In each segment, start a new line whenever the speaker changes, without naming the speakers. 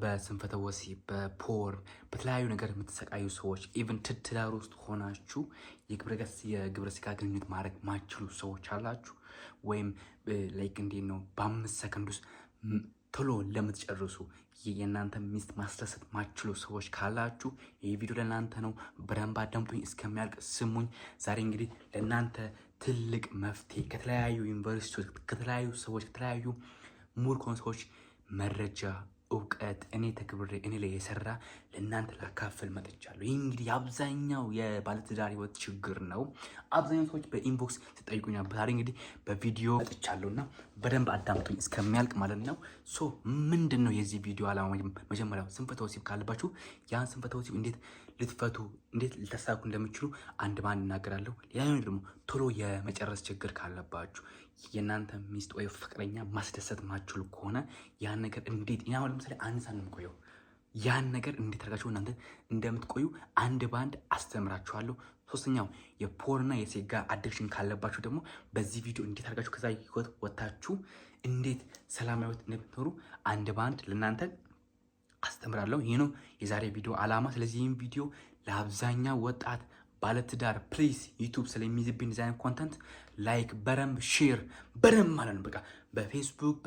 በስንፈተ ወሲብ በፖርን በተለያዩ ነገር የምትሰቃዩ ሰዎች ኢቭን ትዳር ውስጥ ሆናችሁ የግብረ ስጋ ግንኙነት ማድረግ ማችሉ ሰዎች አላችሁ። ወይም ላይክ እንዴት ነው በ5 ሰከንድ ውስጥ ቶሎ ለምትጨርሱ የእናንተ ሚስት ማስደሰት ማችሉ ሰዎች ካላችሁ ይህ ቪዲዮ ለእናንተ ነው። በደንብ አዳምጡኝ እስከሚያልቅ ስሙኝ። ዛሬ እንግዲህ ለእናንተ ትልቅ መፍትሄ ከተለያዩ ዩኒቨርሲቲዎች ከተለያዩ ሰዎች ከተለያዩ ሙሉ ከሆኑ ሰዎች መረጃ እውቀት እኔ ተክብሬ እኔ ላይ የሰራ ለእናንተ ላካፍል መጥቻለሁ። ይህ እንግዲህ አብዛኛው የባለትዳር ህይወት ችግር ነው። አብዛኛው ሰዎች በኢንቦክስ ተጠይቁኝ ነበር። ዛሬ እንግዲህ በቪዲዮ መጥቻለሁና በደንብ አዳምጡኝ እስከሚያልቅ ማለት ነው። ሶ ምንድን ነው የዚህ ቪዲዮ ዓላማ? መጀመሪያው ስንፈተ ወሲብ ካለባችሁ ያን ስንፈተ ወሲብ እንዴት ልትፈቱ እንዴት ልታሳኩ እንደምችሉ አንድ ባንድ እናገራለሁ። ሌላኛው ደግሞ ቶሎ የመጨረስ ችግር ካለባችሁ የእናንተ ሚስት ወይ ፍቅረኛ ማስደሰት ማችሉ ከሆነ ያን ነገር እንዴት ያው ለምሳሌ አንድ ሳምንት የምቆየው ያን ነገር እንዴት አድርጋችሁ እናንተ እንደምትቆዩ አንድ ባንድ አስተምራችኋለሁ። ሶስተኛው የፖርና የሴጋ አዲክሽን ካለባችሁ ደግሞ በዚህ ቪዲዮ እንዴት አድርጋችሁ ከዛ ህይወት ወጣችሁ እንዴት ሰላማዊ ህይወት እንደምትኖሩ አንድ ባንድ ለእናንተ አስተምራለሁ። ይሄ ነው የዛሬ ቪዲዮ ዓላማ። ስለዚህ ይህን ቪዲዮ ለአብዛኛው ወጣት ባለትዳር ፕሊዝ ዩቲዩብ ስለሚይዝብኝ ዲዛይን ኮንተንት ላይክ በረም ሼር በረም ማለት ነው። በቃ በፌስቡክ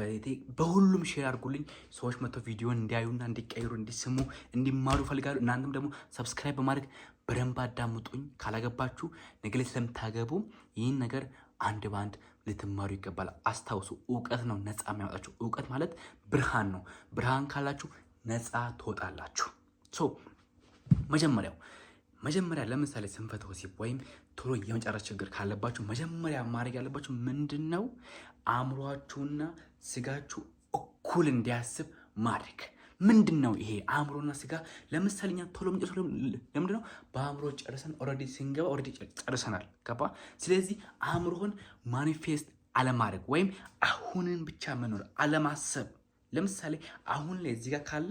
በሁሉም ሼር አድርጉልኝ። ሰዎች መጥተው ቪዲዮን እንዲያዩና እንዲቀይሩ እንዲስሙ እንዲማሩ ፈልጋሉ። እናንተም ደግሞ ሰብስክራይብ በማድረግ በደንብ አዳምጡኝ። ካላገባችሁ ነገ ላይ ስለምታገቡ ይህን ነገር አንድ ባንድ ልትማሩ ይገባል። አስታውሱ፣ እውቀት ነው ነፃ የሚያወጣችሁ። እውቀት ማለት ብርሃን ነው። ብርሃን ካላችሁ ነፃ ትወጣላችሁ። ሶ መጀመሪያ ለምሳሌ ስንፈተ ወሲብ ወይም ቶሎ የመጨረስ ችግር ካለባችሁ መጀመሪያ ማድረግ ያለባችሁ ምንድነው? አእምሯችሁና ስጋችሁ እኩል እንዲያስብ ማድረግ። ምንድነው ይሄ አእምሮና ስጋ? ለምሳሌ እኛ ቶሎ መጨረስ ለምንድነው? በአእምሮ ጨርሰን ኦልሬዲ ስንገባ ኦልሬዲ ጨርሰናል። ገባ? ስለዚህ አእምሮን ማኒፌስት አለማድረግ ወይም አሁንን ብቻ መኖር አለማሰብ። ለምሳሌ አሁን ላይ እዚህ ጋር ካለ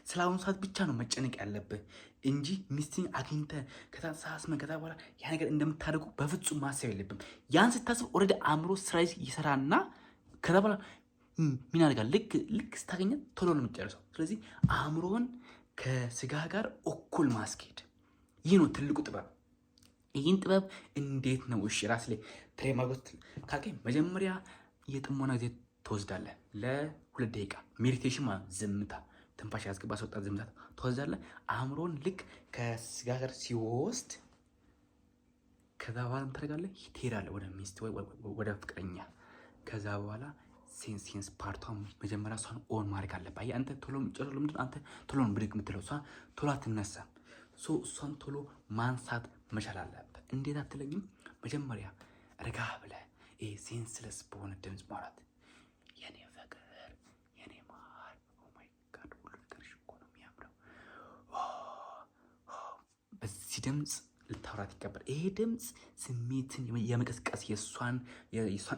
ስለ አሁኑ ሰዓት ብቻ ነው መጨነቅ ያለብህ እንጂ ሚስትን አግኝተህ ከታሳስመ ከዛ በኋላ ያ ነገር እንደምታደርጉ በፍጹም ማሰብ የለብም። ያን ስታስብ ኦልሬዲ አእምሮ ስራ ይሰራና ከዛ በኋላ ምን ያደርጋል? ልክ ስታገኘ ቶሎ ነው የምትጨርሰው። ስለዚህ አእምሮን ከስጋ ጋር እኩል ማስኬድ ይህ ነው ትልቁ ጥበብ። ይህን ጥበብ እንዴት ነው እሺ ራስ ላይ ትሬማጎት ካልከኝ መጀመሪያ የጥሞና ጊዜ ትወስዳለህ። ለ2 ደቂቃ ሜዲቴሽን ማለት ዝምታ፣ ትንፋሽ ያስገባ ሰውጣ ዝምታ ትወስዳለህ። አእምሮን ልክ ከስጋ ጋር ሲወስድ ከዛ በኋላ ታደርጋለህ፣ ትሄዳለህ ወደ ሚስት ወይ ወደ ፍቅረኛ። ከዛ በኋላ ሴንስ ፓርቷን መጀመሪያ እሷን ኦን ማድረግ አለብህ። አየህ አንተ ቶሎ ጨርሎ ምንድን አንተ ቶሎ ነው ብድግ የምትለው፣ እሷ ቶሎ አትነሳም። እሷን ቶሎ ማንሳት መቻል አለብህ። እንዴት አትለኝም? መጀመሪያ ረጋ ብለህ ይሄ ሴንስለስ በሆነ ድምፅ ማውራት የኔ ፍቅር የኔ ማር ኦማይ ጋድ ሁሉ ነገር እኮ ነው የሚያምረው። በዚህ ድምፅ ልታወራት ይገባል። ይሄ ድምፅ ስሜትን የመቀስቀስ የእሷን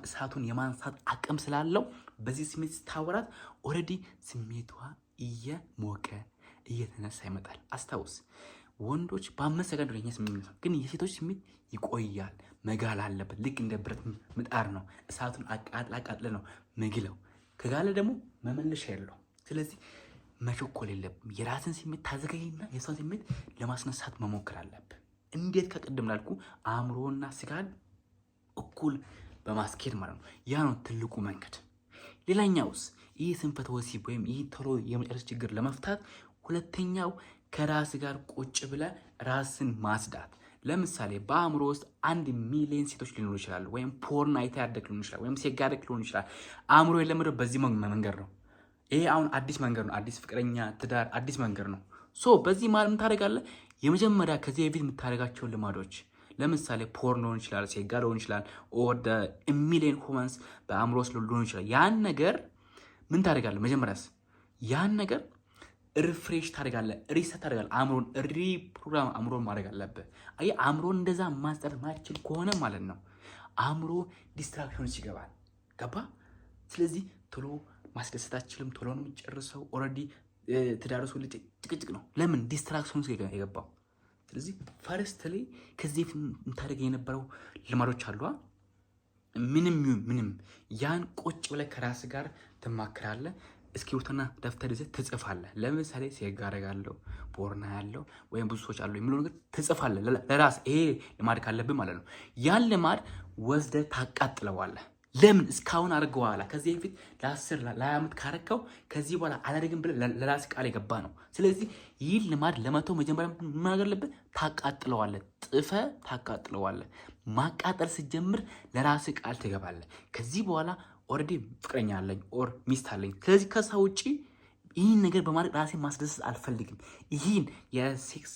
እሳቱን የማንሳት አቅም ስላለው በዚህ ስሜት ስታወራት ኦልሬዲ ስሜቷ እየሞቀ እየተነሳ ይመጣል። አስታውስ፣ ወንዶች በ5 ሰከንድ ወደኛ ስሜት ግን የሴቶች ስሜት ይቆያል። መጋል አለበት። ልክ እንደ ብረት ምጣድ ነው። እሳቱን አቃጥለ ነው መግለው። ከጋለ ደግሞ መመለሻ የለው። ስለዚህ መቸኮል የለብም። የራስን ስሜት ታዘገይና የሷን ስሜት ለማስነሳት መሞከር አለብን። እንዴት? ከቅድም ላልኩ አእምሮና ስጋን እኩል በማስኬድ ማለት ነው። ያ ነው ትልቁ መንገድ። ሌላኛውስ ይህ ስንፈተ ወሲብ ወይም ይህ ቶሎ የመጨረስ ችግር ለመፍታት ሁለተኛው ከራስ ጋር ቁጭ ብለ ራስን ማስዳት። ለምሳሌ በአእምሮ ውስጥ 1 ሚሊዮን ሴቶች ሊኖሩ ይችላሉ። ወይም ፖርን አይታ ያደግ ሊሆን ይችላል። ወይም ሴጋ ያደግ ሊሆን ይችላል። አእምሮ የለመደው በዚህ መንገድ ነው። ይሄ አሁን አዲስ መንገድ ነው። አዲስ ፍቅረኛ ትዳር አዲስ መንገድ ነው። በዚህ ማለት ምን ታደርጋለህ? የመጀመሪያ ከዚህ በፊት የምታደርጋቸውን ልማዶች ለምሳሌ ፖርን ሊሆን ይችላል፣ ሴጋ ሊሆን ይችላል፣ ኦር ሚሊዮን ሁማንስ በአእምሮ ውስጥ ሊሆን ይችላል። ያን ነገር ምን ታደርጋለህ? መጀመሪያስ ያን ነገር ሪፍሬሽ ታደርጋለህ፣ ሪሰት ታደርጋለህ። አእምሮን ሪፕሮግራም አእምሮን ማድረግ አለብህ። አየህ አእምሮን እንደዛ ማስጠር ማይችል ከሆነ ማለት ነው አእምሮ ዲስትራክሽን ይገባል። ገባ? ስለዚህ ቶሎ ማስደሰት አትችልም። ቶሎ ነው የምትጨርሰው። ኦልሬዲ ትዳርሱ ልጅ ጭቅጭቅ ነው። ለምን? ዲስትራክሽን የገባው። ስለዚህ ፈርስት ላይ ከዚህ የምታደርግ የነበረው ልማዶች አሉ። ምንም ያን ቁጭ ብለህ ከራስ ጋር ትማክራለህ። እስክሪብቶና ደብተር ይዘህ ትጽፋለህ። ለምሳሌ ሴጋ አደርጋለሁ፣ ቦርና ያለው ወይም ብዙ ሰዎች አሉ የሚለው ነገር ትጽፋለህ ለራስ። ይሄ ልማድ ካለብህ ማለት ነው። ያን ልማድ ወስደህ ታቃጥለዋለህ። ለምን እስካሁን አድርገዋላ? ከዚህ በፊት ለ10 ለ20 ዓመት ካረከው ከዚህ በኋላ አላደርግም ብለህ ለራስ ቃል የገባ ነው። ስለዚህ ይህን ልማድ ለመተው መጀመሪያ ማድረግ አለብህ፣ ታቃጥለዋለህ። ጥፈህ ታቃጥለዋለህ። ማቃጠል ስትጀምር ለራስ ቃል ትገባለህ። ከዚህ በኋላ ኦልሬዲ ፍቅረኛ አለኝ ኦር ሚስት አለኝ። ስለዚህ ከሳ ውጪ ይህን ነገር በማድረግ ራሴ ማስደሰት አልፈልግም። ይህን የሴክስ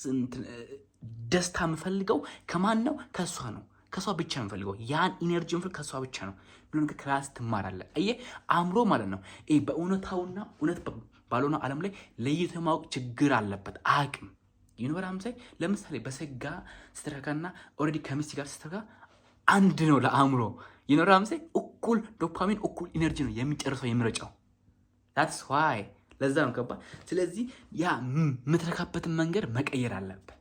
ደስታ የምፈልገው ከማን ነው? ከእሷ ነው። ከሷ ብቻ ነው የምፈልገው። ያን ኢነርጂ የምፈልገው ከሷ ብቻ ነው። ብሎ ነገር ክላስ ትማራለህ። አየህ አእምሮ ማለት ነው በእውነታውና እውነት ባልሆነው ዓለም ላይ ለይቶ ማወቅ ችግር አለበት። አቅም ይኖራም ሳይ ለምሳሌ በስጋ ስትረካና ኦልሬዲ ከሚስት ጋር ስትረካ አንድ ነው ለአእምሮ ይኖራም ሳይ እኩል ዶፓሚን እኩል ኢነርጂ ነው የሚጨርሰው የሚረጫው። that's why ለዛ ነው ገባ። ስለዚህ ያ የምትረካበትን መንገድ መቀየር አለበት።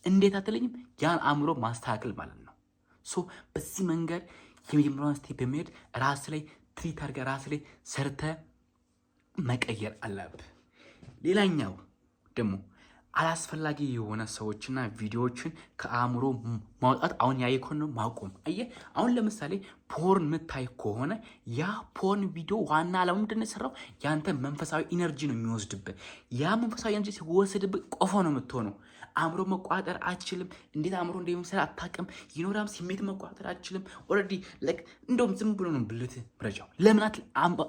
እንዴት አትለኝም? ያን አእምሮ ማስተካከል ማለት ነው። ሶ በዚህ መንገድ የመጀመሪያውን ስቴፕ በመሄድ ራስ ላይ ትሪት አድርገህ ራስ ላይ ሰርተ መቀየር አለብህ። ሌላኛው ደግሞ አላስፈላጊ የሆነ ሰዎችና ቪዲዮዎችን ከአእምሮ ማውጣት። አሁን ያየኮን ነው ማቆም። አየህ አሁን ለምሳሌ ፖርን የምታይ ከሆነ ያ ፖርን ቪዲዮ ዋና ዓላማው ምንድን ነው የሰራው? ያንተ መንፈሳዊ ኢነርጂ ነው የሚወስድብህ። ያ መንፈሳዊ ኢነርጂ ሲወሰድብህ ቆፎ ነው የምትሆነው። አእምሮ መቋጠር አትችልም። እንዴት አእምሮ እንደሚሰራ አታውቅም። ይኖራም ስሜት መቋጠር አትችልም። ኦልሬዲ ላይክ እንደውም ዝም ብሎ ነው ብልት ብረጃው። ለምናት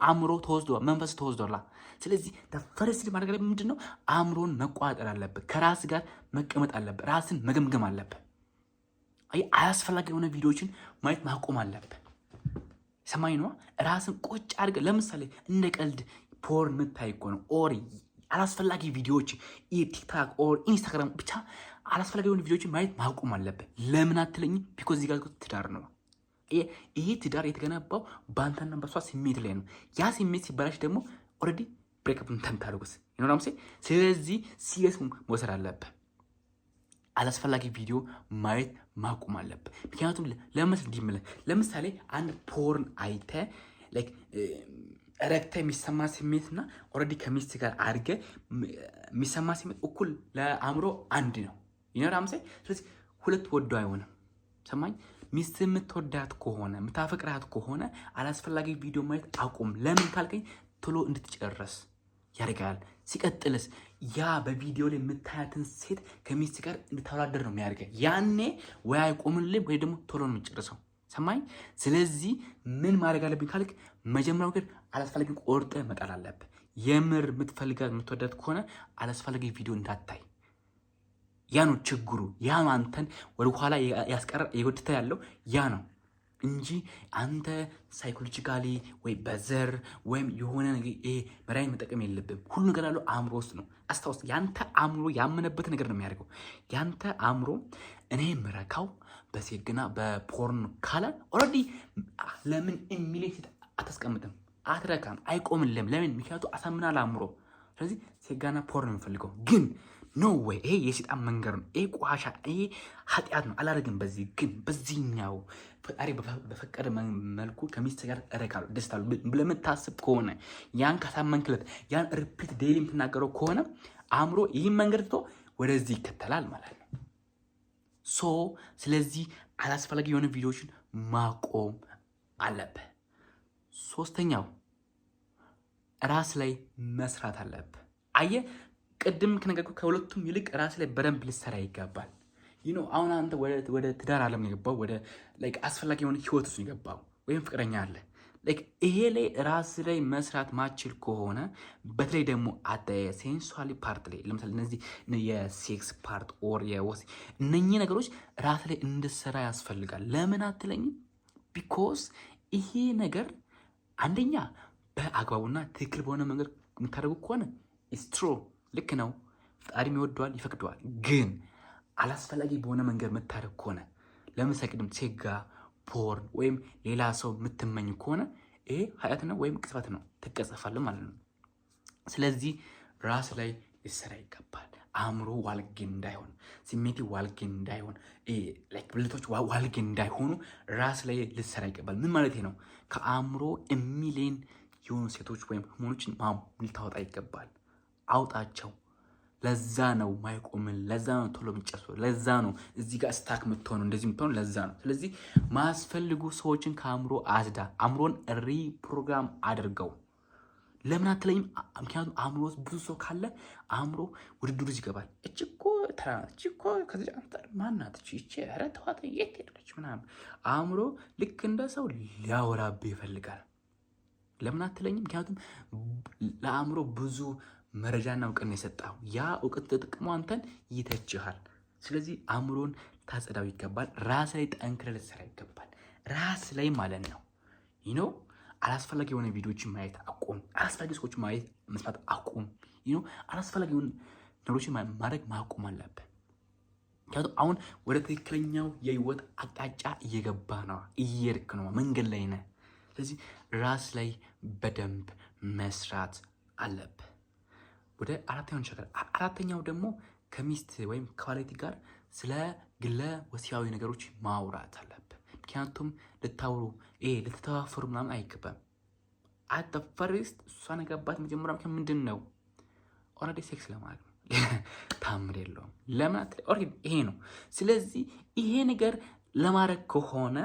አእምሮ ተወስዷል፣ መንፈስ ተወስዷል። ስለዚህ ፈረስ ማድረግ ላይ ምንድን ነው? አእምሮን መቋጠር አለበት። ከራስ ጋር መቀመጥ አለበት። ራስን መገምገም አለበት። አያስፈላጊ የሆነ ቪዲዮዎችን ማየት ማቆም አለበት። ሰማይ ነው። ራስን ቁጭ አድርገህ ለምሳሌ እንደ ቀልድ ፖርን የምታይ እኮ ነው ኦር አላስፈላጊ ቪዲዮዎች ቲክታክ ኦር ኢንስታግራም ብቻ አላስፈላጊ የሆኑ ቪዲዮዎችን ማየት ማቆም አለበት። ለምን አትለኝም? ቢኮዝ እዚህ ጋር ትዳር ነው። ይሄ ትዳር የተገነባው በአንተና በሷ ስሜት ላይ ነው። ያ ስሜት ሲበላሽ ደግሞ ኦልሬዲ ብሬክአፕ ተምታደርጉስ ይኖራም። ስለዚህ ሲሪየስ መውሰድ አለብህ። አላስፈላጊ ቪዲዮ ማየት ማቆም አለብህ። ምክንያቱም ለምሳሌ አንድ ፖርን አይተ ላይክ ረክተ የሚሰማ ስሜትና ኦልሬዲ ከሚስት ጋር አድርገ የሚሰማ ስሜት እኩል ለአእምሮ አንድ ነው። ይኖራም። ስለዚህ ሁለት ወዶ አይሆንም። ሰማኝ። ሚስት የምትወዳት ከሆነ የምታፈቅራት ከሆነ አላስፈላጊ ቪዲዮ ማየት አቁም። ለምን ካልከኝ ቶሎ እንድትጨረስ ያደርጋል። ሲቀጥልስ ያ በቪዲዮ ላይ የምታያትን ሴት ከሚስት ጋር እንድታወዳደር ነው የሚያደርገው። ያኔ ወይ አይቆምልም ወይ ደግሞ ቶሎ ነው የሚጨርሰው። ሰማኝ። ስለዚህ ምን ማድረግ አለብኝ ካልክ መጀመሪያው ግን አላስፈላጊ ቆርጠ መጣል አለብህ። የምር የምትፈልጋት የምትወዳት ከሆነ አላስፈላጊ ቪዲዮ እንዳታይ። ያ ነው ችግሩ። ያ ነው አንተን ወደ ኋላ ያስቀረ የጎትተ ያለው ያ ነው እንጂ አንተ ሳይኮሎጂካሊ ወይ በዘር ወይም የሆነ መድኃኒት መጠቀም የለብም። ሁሉ ነገር ያለው አእምሮ ውስጥ ነው። አስታውስ፣ ያንተ አእምሮ ያመነበት ነገር ነው የሚያደርገው። ያንተ አእምሮ እኔ የምረካው በሴግና በፖርን ካለ ኦልሬዲ ለምን ኢሚሌት አታስቀምጥም? አትረካም፣ አይቆምልም። ለምን? ምክንያቱ አሳምናል አእምሮ። ስለዚህ ሴጋና ፖርን የምፈልገው ግን ኖ ወይ ይሄ የሰይጣን መንገድ ነው። ይሄ ቋሻ፣ ይሄ ኃጢአት ነው። አላደርግም። በዚህ ግን በዚህኛው ፈጣሪ በፈቀደ መልኩ ከሚስት ጋር እረካለሁ፣ ደስታለሁ ብለህ የምታስብ ከሆነ ያን ካሳመንክለት ያን ሪፒት ዴይሊ የምትናገረው ከሆነ አእምሮ ይህን መንገድ ትቶ ወደዚህ ይከተላል ማለት ነው። ሶ ስለዚህ አላስፈላጊ የሆነ ቪዲዮዎችን ማቆም አለብህ። ሶስተኛው ራስ ላይ መስራት አለብህ። አየህ ቅድም ከነገርኩህ ከሁለቱም ይልቅ ራስ ላይ በደንብ ልሰራ ይገባል። አሁን አንተ ወደ ትዳር ዓለም ነው የገባው፣ ወደ አስፈላጊ የሆነ ህይወት ውስጥ የገባው ወይም ፍቅረኛ አለ። ይሄ ላይ ራስ ላይ መስራት ማችል ከሆነ በተለይ ደግሞ ሴንሱዋሊ ፓርት ላይ ለምሳሌ እነዚህ የሴክስ ፓርት ኦር የወሲ እነኚህ ነገሮች ራስ ላይ እንድሰራ ያስፈልጋል። ለምን አትለኝም? ቢኮዝ ይሄ ነገር አንደኛ በአግባቡና ትክክል በሆነ መንገድ የምታደርጉ ከሆነ ስትሮ ልክ ነው፣ ፈጣሪም ይወደዋል ይፈቅደዋል። ግን አላስፈላጊ በሆነ መንገድ የምታደርግ ከሆነ ለምሳሌ ቅድም ሴጋ ፖርን ወይም ሌላ ሰው የምትመኝ ከሆነ ይሄ ኃጢአት ነው ወይም ቅጽበት ነው፣ ትቀጸፋለህ ማለት ነው። ስለዚህ ራስ ላይ ሊሰራ ይገባል። አእምሮ ዋልጌ እንዳይሆን፣ ስሜቴ ዋልጌ እንዳይሆን፣ ብልቶች ዋልጌ እንዳይሆኑ ራስ ላይ ልሰራ ይገባል። ምን ማለት ነው? ከአእምሮ ሚሊዮን የሆኑ ሴቶች ወይም ሆርሞኖችን ልታወጣ ይገባል። አውጣቸው። ለዛ ነው ማይቆምን፣ ለዛ ነው ቶሎ የሚጨርሰው፣ ለዛ ነው እዚህ ጋር ስታክ የምትሆነው እንደዚህ የምትሆነው ለዛ ነው። ስለዚህ ማስፈልጉ ሰዎችን ከአእምሮ አጽዳ፣ አእምሮን ሪፕሮግራም አድርገው። ለምን አትለኝም? ምክንያቱም አእምሮ ውስጥ ብዙ ሰው ካለ አእምሮ ውድድር ይገባል። እችኮ ከዚህ አንጻር ማናት እቺ ኧረ ተዋት የት ሄደች ምናምን። አእምሮ ልክ እንደ ሰው ሊያወራብህ ይፈልጋል። ለምን አትለኝም? ምክንያቱም ለአእምሮ ብዙ መረጃና እውቅና የሰጠው ያ እውቀት ተጠቅሞ አንተን ይተችሃል። ስለዚህ አእምሮን ታጸዳው ይገባል። ራስ ላይ ጠንክረህ ልትሰራ ይገባል። ራስ ላይ ማለት ነው አላስፈላጊ የሆነ ቪዲዮዎችን ማየት አቁም። አላስፈላጊ ሰዎችን ማየት መስማት አቁም። አላስፈላጊ የሆነ ነገሮችን ማድረግ ማቆም አለብህ። ምክንያቱም አሁን ወደ ትክክለኛው የህይወት አቅጣጫ እየገባ ነው፣ እየሄድክ ነው፣ መንገድ ላይ ነህ። ስለዚህ ራስ ላይ በደንብ መስራት አለብህ። ወደ አራተኛው እንሻገር። አራተኛው ደግሞ ከሚስት ወይም ከባለቤት ጋር ስለ ግለ ወሲባዊ ነገሮች ማውራት አለብህ። ምክንያቱም ልትተዋፈሩ ምናምን አይገባም። አተፈሪስት እሷን ያገባት መጀመሪያ ምክንያት ምንድን ነው? ኦልሬዲ ሴክስ ለማለት ነው። ታምር የለውም። ለምን ኦልሬዲ ይሄ ነው። ስለዚህ ይሄ ነገር ለማድረግ ከሆነ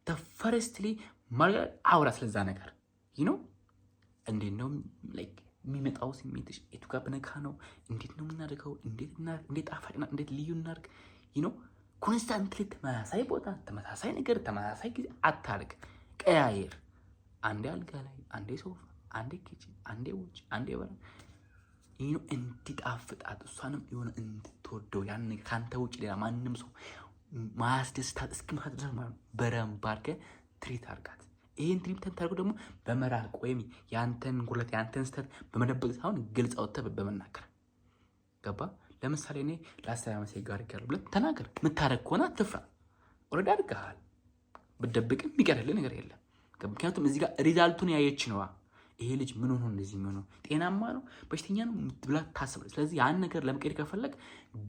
ተፈሪስትሊ አውራ ስለዛ ነገር እንዴት ነው የሚመጣው ስሜትሽ የቱ ጋር በነካ ነው? እንዴት ነው የምናደርገው? እንዴት ጣፋጭና እንዴት ልዩ እናድርግ? ኮንስታንትሊ ተመሳሳይ ቦታ፣ ተመሳሳይ ነገር፣ ተመሳሳይ ጊዜ አታርግ። ቀያየር። አንዴ አልጋ ላይ፣ አንዴ ሶፋ፣ አንዴ ኪችን፣ አንዴ ውጭ፣ አንዴ በራ እንዲጣፍጣት እሷንም የሆነ እንድትወደው ያን ነገር ከአንተ ውጭ ሌላ ማንም ሰው ማያስደስታት እስኪመጣ ድረስ ማለት ነው በደንብ አድርገህ ትሪት አድርጋት። ይህን ትሪት ታደርገው ደግሞ በመራቅ ወይም የአንተን ጉለት የአንተን ስተት በመደበቅ ሳይሆን ግልጽ አውጥተህ በመናገር ገባ። ለምሳሌ እኔ ለ10 ዓመት ጋር ያለው ብለህ ተናገር። የምታደርግ ከሆነ አትፍራ። ኦልሬዲ አድርገሃል። ብትደብቅም የሚቀርልህ ነገር የለም። ምክንያቱም እዚህ ጋር ሪዛልቱን ያየች ነዋ። ይሄ ልጅ ምን ሆኖ እንደዚህ የሚሆነው ጤናማ ነው በሽተኛ ነው ብላ ታስባለች። ስለዚህ ያን ነገር ለመቀየር ከፈለግ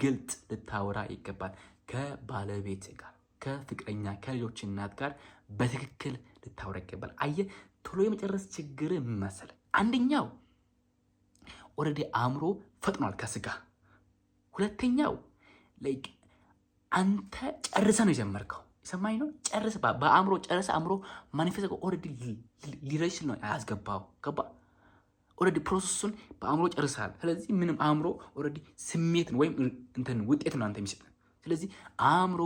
ግልጽ ልታወራ ይገባል። ከባለቤት ጋር፣ ከፍቅረኛ፣ ከልጆች እናት ጋር በትክክል ልታወራ ይገባል። አየህ ቶሎ የመጨረስ ችግር ምን መሰለህ? አንደኛው ኦልሬዲ አእምሮ ፈጥኗል ከስጋ። ሁለተኛው አንተ ጨርሰህ ነው የጀመርከው። ሰማኝ ነው ጨርስ በአእምሮ ጨርስ አእምሮ ማኒፌስት ኦልሬዲ ሊረጅ ነው ያስገባው። ገባ ኦልሬዲ ፕሮሰሱን በአእምሮ ጨርሳል። ስለዚህ ምንም አእምሮ ኦልሬዲ ስሜትን ወይም እንትን ውጤት ነው አንተ የሚሰጥ። ስለዚህ አእምሮ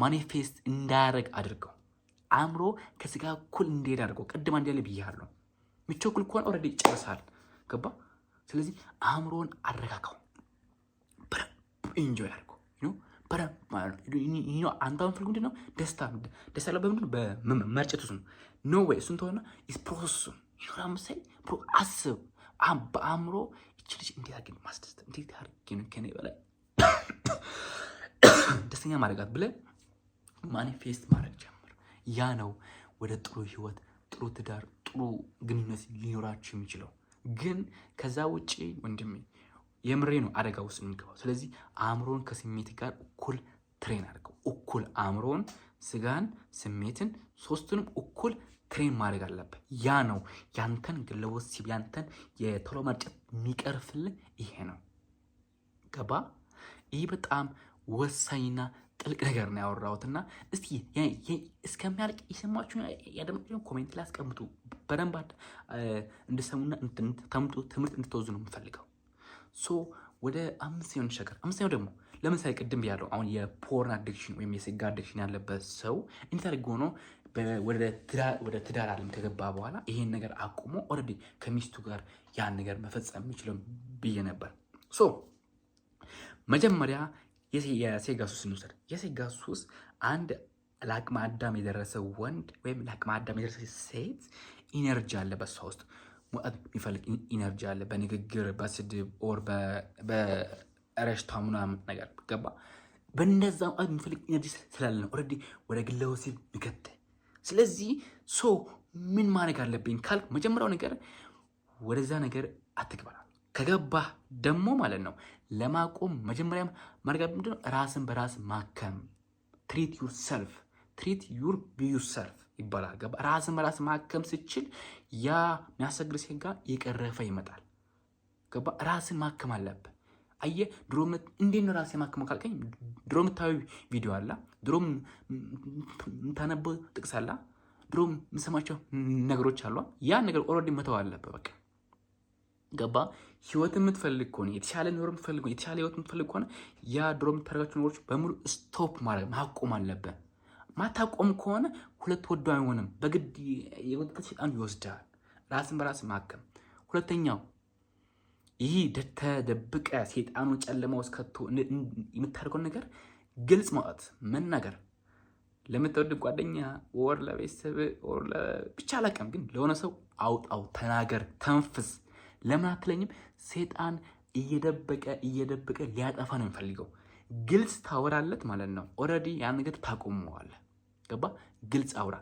ማኒፌስት እንዳያደርግ አድርገው። አእምሮ ከስጋ እኩል እንዲሄድ አድርገው። ቅድም አንድ ያለ ብያለሁ። የሚቸኩል ከሆነ ኦልሬዲ ጨርሳል። ገባ። ስለዚህ አእምሮን አረጋጋው፣ ኢንጆይ አድርገው አንተ ፈልግ ምንድን ነው ደስታ ያለው በምንድን በመርጨት ውስጥ ነው። ኖ ወይ እሱን ተሆነ ፕሮሰሱን ምሳሌ አስብ። በአእምሮ ይች ልጅ እንዴት አድርጌ ማስደስት፣ እንዴት አድርጌ ነው ከኔ በላይ ደስተኛ ማድረጋት ብለህ ማኒፌስት ማድረግ ጀምር። ያ ነው ወደ ጥሩ ህይወት፣ ጥሩ ትዳር፣ ጥሩ ግንኙነት ሊኖራችሁ የሚችለው። ግን ከዛ ውጭ ወንድሜ የምሬ ነው አደጋ ውስጥ የሚገባው። ስለዚህ አእምሮን ከስሜት ጋር እኩል ትሬን አድርገው። እኩል አእምሮን፣ ስጋን፣ ስሜትን ሶስቱንም እኩል ትሬን ማድረግ አለብህ። ያ ነው ያንተን ግለ ወሲብ ያንተን የቶሎ መርጨት የሚቀርፍልህ ይሄ ነው። ገባ? ይህ በጣም ወሳኝና ጥልቅ ነገር ነው ያወራሁትና እስቲ እስከሚያልቅ የሰማችሁ ያደመጣችሁ ኮሜንት ላይ አስቀምጡ። በደንብ እንድሰሙና ትምህርት እንድትወዙ ነው የምፈልገው። ወደ አምስተኛው እንሻገር። አምስተኛው ደግሞ ለምሳሌ ቅድም ብያለሁ። አሁን የፖርን አዲክሽን ወይም የስጋ አዲክሽን ያለበት ሰው እንዴት አድርጎ ነው ወደ ትዳር ዓለም ከገባ በኋላ ይሄን ነገር አቁሞ ኦልሬዲ ከሚስቱ ጋር ያን ነገር መፈጸም የሚችለው ብዬ ነበር። መጀመሪያ የሴጋ ሱስ እንውሰድ። የሴጋ ሱስ አንድ ለአቅመ አዳም የደረሰ ወንድ ወይም ለአቅመ አዳም የደረሰ ሴት ኢነርጂ አለ በሷ ውስጥ ሙቀት የሚፈልግ ኢነርጂ አለ። በንግግር በስድብ ኦር በረሽታ ምናምን ነገር ገባ። በእነዛ ሙቀት የሚፈልግ ኢነርጂ ስላለ ነው ኦልሬዲ ወደ ግለ ወሲብ ሚከት። ስለዚህ ምን ማድረግ አለብኝ ካልክ መጀመሪያው ነገር ወደዛ ነገር አትግባል። ከገባህ ደግሞ ማለት ነው ለማቆም መጀመሪያ ማድረግ ምንድነው? ራስን በራስ ማከም። ትሪት ዩር ሰልፍ፣ ትሪት ዩር ቢ ዩር ሰልፍ። ይባላል። ገባ? ራስን በራስ ማከም ስችል ያ የሚያስቸግር ሴት ጋር የቀረፈ ይመጣል። ገባ? ራስን ማከም አለብህ። አየህ ድሮ እንዴት ነው ራሴ ማከም ካልከኝ ድሮ የምታዩ ቪዲዮ አለ፣ ድሮ የምታነበው ጥቅስ አለ፣ ድሮ የምሰማቸው ነገሮች አሉ። ያን ነገር ኦልሬዲ መተው አለብህ። በቃ ገባ? ህይወት የምትፈልግ ከሆነ የተሻለ ኑሮ የምትፈልግ ከሆነ የተሻለ ህይወት የምትፈልግ ከሆነ ያ ድሮ የምታደርጋቸው ነገሮች በሙሉ ስቶፕ ማድረግ ማቆም አለብህ። ማታቆም ከሆነ ሁለት ወዶ አይሆንም። በግድ የወጣት ሴጣን ይወስዳል። ራስን በራስ ማከም። ሁለተኛው ይህ ተደብቀ ሴጣኑ ጨለማ ውስጥ ከቶ የምታደርገው ነገር ግልጽ ማውጣት መናገር፣ ለምትወድ ጓደኛ ወር ለቤተሰብ ወር ብቻ አላውቅም፣ ግን ለሆነ ሰው አውጣው፣ ተናገር፣ ተንፍስ። ለምን አትለኝም? ሴጣን እየደበቀ ሊያጠፋ ነው የሚፈልገው። ግልጽ ታወራለት ማለት ነው። ኦልሬዲ ያን ነገር ታቆመዋለህ። ገባ? ግልጽ አውራ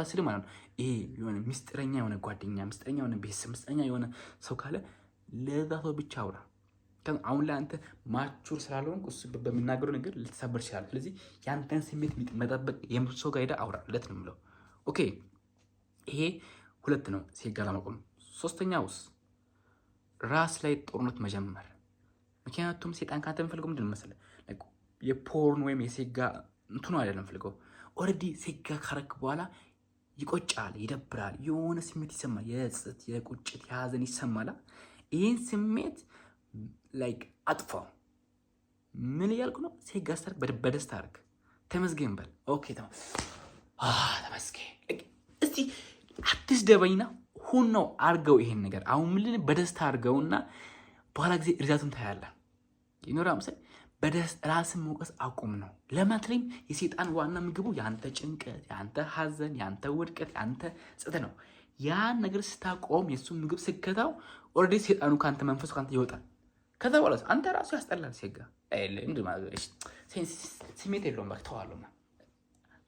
ስል ማለት ነው ይሄ የሆነ ሚስጥረኛ የሆነ ጓደኛ፣ ሚስጥረኛ የሆነ ቤተሰብ፣ ሚስጥረኛ የሆነ ሰው ካለ ለዛ ሰው ብቻ አውራ። አሁን ላይ አንተ ማቹር ስላልሆንክ እሱ በሚናገሩ ነገር ልትሰበር ይችላል። ስለዚህ የአንተን ስሜት መጠበቅ የምትችል ሰው ጋር ሄደህ አውራለት ነው የምለው። ኦኬ፣ ይሄ ሁለት ነው ሴት ጋር ለማቆም። ሶስተኛውስ ራስ ላይ ጦርነት መጀመር። ምክንያቱም ሴጣን ካንተ የሚፈልገው ምንድን መሰለህ? የፖርን ወይም የሴት ጋር እንትኑ አይደለም ፈልገው። ኦልሬዲ ሴት ጋር ካረክ በኋላ ይቆጫል፣ ይደብራል፣ የሆነ ስሜት ይሰማል። የጸጸት፣ የቁጭት፣ የሀዘን ይሰማል። ይህን ስሜት ላይክ አጥፋው። ምን እያልኩ ነው? ሴት ጋር ስትርክ በደስታ አድርግ፣ ተመስገን በል። ኦኬ ተመስገን። እስቲ አትስደበኝና ሁን ነው አድርገው ይሄን ነገር አሁን ምን በደስታ አድርገውና በኋላ ጊዜ ሪዛልቱን ታያለህ። ይኖራ ምሳሌ በደስታ ራስን መውቀስ አቁም ነው። ለማትለኝ የሴጣን ዋና ምግቡ ያንተ ጭንቀት፣ ያንተ ሀዘን፣ ያንተ ውድቀት፣ ያንተ ጽት ነው። ያን ነገር ስታቆም የእሱን ምግብ ስከታው ኦልሬዲ ሴጣኑ ከአንተ መንፈሱ ከአንተ ይወጣል። ከዛ በኋላ አንተ ራሱ ያስጠላል። ሴጋ ስሜት የለውም። ተዋለሁ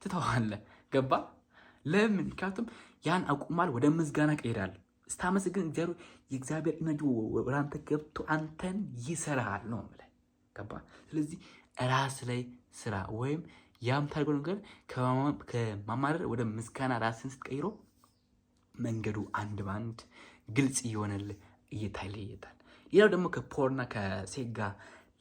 ትተዋለህ። ገባ? ለምን? ምክንያቱም ያን አቁማል። ወደ ምስጋና ቀይራል። ስታመስግን የእግዚአብሔር ኢነርጂ ወደ አንተ ገብቶ አንተን ይሰራል ነው የምልህ። ገባ? ስለዚህ ራስ ላይ ስራ ወይም ያምታርገው ነገር ከማማረር ወደ ምስጋና ራስን ስትቀይሮ መንገዱ አንድ ባንድ ግልጽ ይሆናል፣ ይታያል። ሌላው ደግሞ ከፖርና ከሴት ጋር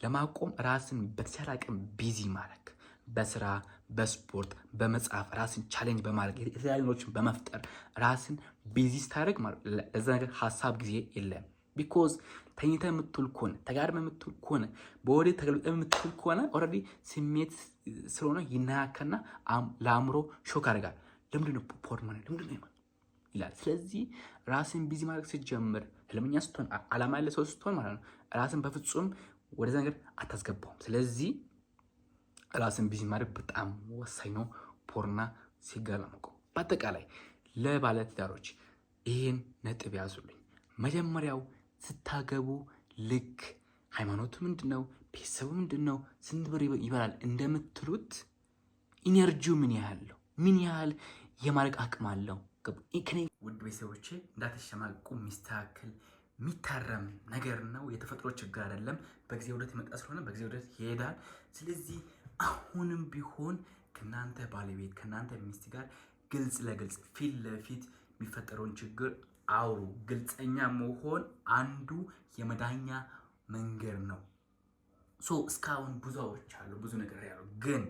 ለማቆም ራስን በተቻለ አቅም ቢዚ ማድረግ፣ በስራ በስፖርት በመጽሐፍ ራስን ቻሌንጅ በማድረግ የተለያዩ ነገሮችን በመፍጠር ራስን ቢዚ ስታደርግ ለዛ ነገር ሀሳብ ጊዜ የለም። ቢኮዝ ተኝተህ የምትውል ከሆነ ተጋድመህ የምትውል ከሆነ በወዴ ተገልብጠህ የምትውል ከሆነ ኦልሬዲ ስሜት ስለሆነ ይናያከና ለአእምሮ ሾክ አድርጋል። ለምንድነው ፖርን ማለት ለምንድነው ይላል። ስለዚህ ራስን ቢዚ ማድረግ ስትጀምር፣ ህልመኛ ስትሆን፣ አላማ ያለ ሰው ስትሆን ማለት ነው ራስን በፍጹም ወደዛ ነገር አታስገባውም። ስለዚህ ራስን ቢዚ ማድረግ በጣም ወሳኝ ነው። ፖርና ሲጋር ለማቆም። በአጠቃላይ ለባለትዳሮች ይህን ነጥብ ያዙልኝ። መጀመሪያው ስታገቡ ልክ ሃይማኖቱ ምንድነው፣ ቤተሰቡ ምንድነው፣ ስንት ብር ይበላል እንደምትሉት ኢነርጂው ምን ያህል ነው፣ ምን ያህል የማድረግ አቅም አለው። ውድ ቤተሰቦቼ እንዳትሸማቁ፣ የሚስተካከል የሚታረም ነገር ነው። የተፈጥሮ ችግር አይደለም። በጊዜ ውደት የመጣ ስለሆነ በጊዜ ውደት ይሄዳል። ስለዚህ አሁንም ቢሆን ከእናንተ ባለቤት ከእናንተ ሚስት ጋር ግልጽ ለግልጽ ፊት ለፊት የሚፈጠረውን ችግር አውሩ። ግልጸኛ መሆን አንዱ የመዳኛ መንገድ ነው። እስካሁን ብዙ አውርቻ አለው፣ ብዙ ነገር ያለው፣ ግን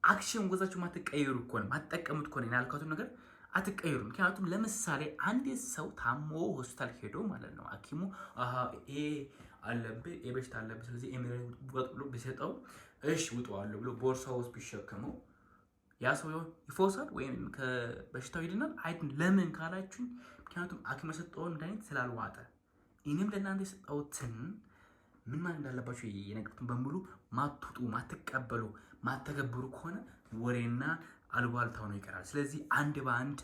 አክሽን ወዛችሁ ማትቀየሩ ከሆነ ማትጠቀሙት ከሆነ ያልኳችሁ ነገር አትቀየሩ። ምክንያቱም ለምሳሌ አንድ ሰው ታሞ ሆስፒታል ሄዶ ማለት ነው ሐኪሙ ይሄ አለብህ የበሽታ አለብህ ስለዚህ ኤምሬን ብሎ ቢሰጠው እሺ ውጣዋለሁ ብሎ ቦርሳው ውስጥ ቢሸከመው ያ ሰው ይፎሳል ወይም ከበሽታው ይድናል? ለምን ካላችሁኝ፣ ምክንያቱም ሐኪም የሰጠውን መድኃኒት ስላልዋጠ። እኔም ለእናንተ የሰጠሁትን ምን ማለት እንዳለባችሁ የነገርኩትን በሙሉ ማትውጡ፣ ማትቀበሉ፣ ማተገብሩ ከሆነ ወሬና አልባልታው ነው ይቀራል። ስለዚህ አንድ በአንድ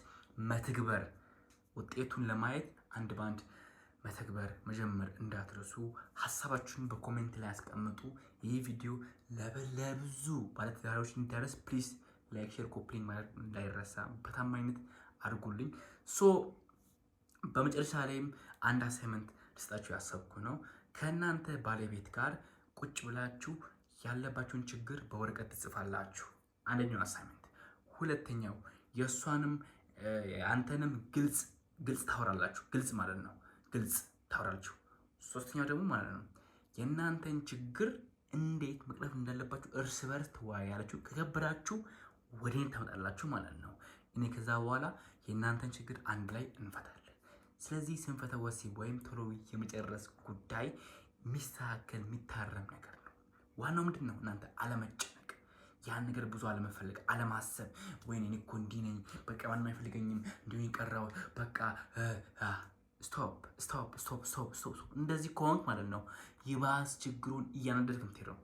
መተግበር፣ ውጤቱን ለማየት አንድ በአንድ መተግበር መጀመር እንዳትረሱ። ሀሳባችሁን በኮሜንት ላይ ያስቀምጡ። ይህ ቪዲዮ ለብዙ ባለትዳሮች እንዲደርስ ፕሊዝ ላይክ፣ ሼር፣ ኮፒ ማለት እንዳይረሳ በታማኝነት አድርጉልኝ። በመጨረሻ ላይም አንድ አሳይመንት ልስጣችሁ ያሰብኩ ነው። ከእናንተ ባለቤት ጋር ቁጭ ብላችሁ ያለባችሁን ችግር በወረቀት ትጽፋላችሁ። አንደኛው አሳይመንት። ሁለተኛው የእሷንም አንተንም ግልጽ ታወራላችሁ። ግልጽ ማለት ነው፣ ግልጽ ታወራላችሁ። ሶስተኛው ደግሞ ማለት ነው የእናንተን ችግር እንዴት መቅረፍ እንዳለባችሁ እርስ በርስ ተወያያላችሁ። ከከበዳችሁ ወደ እኔ ታመጣላችሁ ማለት ነው። እኔ ከዛ በኋላ የእናንተን ችግር አንድ ላይ እንፈታለን። ስለዚህ ስንፈተ ወሲብ ወይም ቶሎ የመጨረስ ጉዳይ የሚስተካከል የሚታረም ነገር ነው። ዋናው ምንድን ነው? እናንተ አለመጨነቅ፣ ያን ነገር ብዙ አለመፈለግ፣ አለማሰብ። ወይኔ እኔ እኮ እንዲህ ነኝ፣ በቃ ማንም አይፈልገኝም፣ እንዲሁ የቀረው በቃ ስቶፕ። እንደዚህ ከሆንክ ማለት ነው ይባስ ችግሩን እያነደድክ የምትሄደው።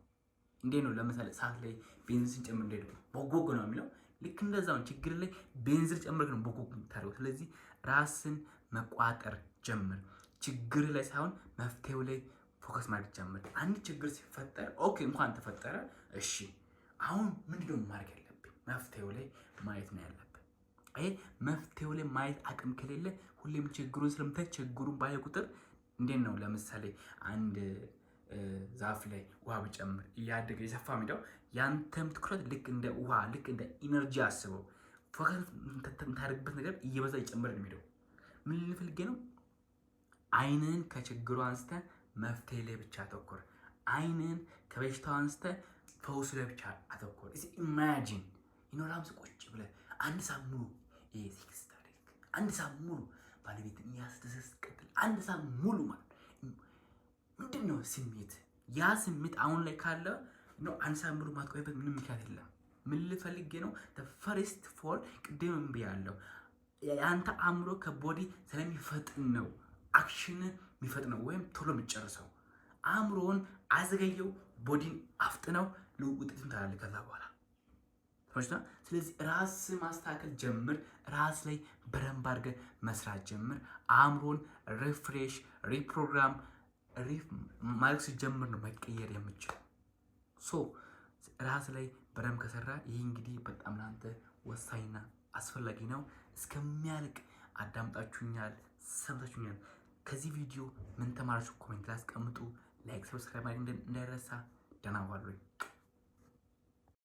እንዴት ነው? ለምሳሌ ሰዓት ላይ ቤንዚን ጨምር እንደ ቦጎግ ነው የሚለው። ልክ እንደዛው ችግር ላይ ቤንዚን ጨምረህ ነው ቦጎግ የምታደርገው። ስለዚህ ራስን መቋጠር ጀምር። ችግር ላይ ሳይሆን መፍትሄው ላይ ፎከስ ማድረግ ጀምር። አንድ ችግር ሲፈጠር ኦኬ እንኳን ተፈጠረ፣ እሺ አሁን ምንድነው ማድረግ ያለብኝ? መፍትሄው ላይ ማየት ነው ያለብን። አይ መፍትሄው ላይ ማየት አቅም ከሌለ ሁሌም ችግሩን ስለምታይ ችግሩን ባየ ቁጥር እንዴት ነው? ለምሳሌ አንድ ዛፍ ላይ ውሃ ብጨምር እያደገ የሰፋ ሜዳው ያንተም ትኩረት ልክ እንደ ውሃ ልክ እንደ ኢነርጂ አስበው። ፎከስ የምታደርግበት ነገር እየበዛ እየጨመረ ነው የሚሄደው። ምን ልፈልጌ ነው? አይንን ከችግሩ አንስተ መፍትሄ ላይ ብቻ አተኮር። አይንን ከበሽታው አንስተ ፈውስ ላይ ብቻ አተኮር። እስኪ ኢማጂን ይኖራምስ ቁጭ ብለህ አንድ ሳምንት ሙሉ ሴክስ ታሪክ አንድ ሳምንት ሙሉ ባለቤት የሚያስደስት ቀጥል አንድ ሳምንት ሙሉ ማለት ምንድን ነው ስሜት? ያ ስሜት አሁን ላይ ካለ ነው አንድ ሳምንት ሙሉ ማትቆይበት ምንም ምክንያት የለም። ምን ልፈልጌ ነው? ፈርስት ፎር ቅድም ብያለሁ። የአንተ አእምሮ ከቦዲ ስለሚፈጥን ነው አክሽን የሚፈጥነው ወይም ቶሎ የሚጨርሰው። አእምሮውን አዘገየው፣ ቦዲን አፍጥነው ውጤቱን ታያለህ ከዛ በኋላ። ስለዚህ ራስ ማስተካከል ጀምር። ራስ ላይ በደንብ አድርገህ መስራት ጀምር። አእምሮን ሪፍሬሽ ሪፕሮግራም ማድረግ ሲጀምር ነው መቀየር የምችል። ራስ ላይ በደንብ ከሰራ ይህ እንግዲህ በጣም ለአንተ ወሳኝና አስፈላጊ ነው። እስከሚያልቅ አዳምጣችሁኛል፣ ሰምታችሁኛል። ከዚህ ቪዲዮ ምን ተማራችሁ? ኮሜንት ላይ አስቀምጡ። ላይክ፣ ሰብስክራይብ ማድረግ እንዳይረሳ። ደህና ዋሉ።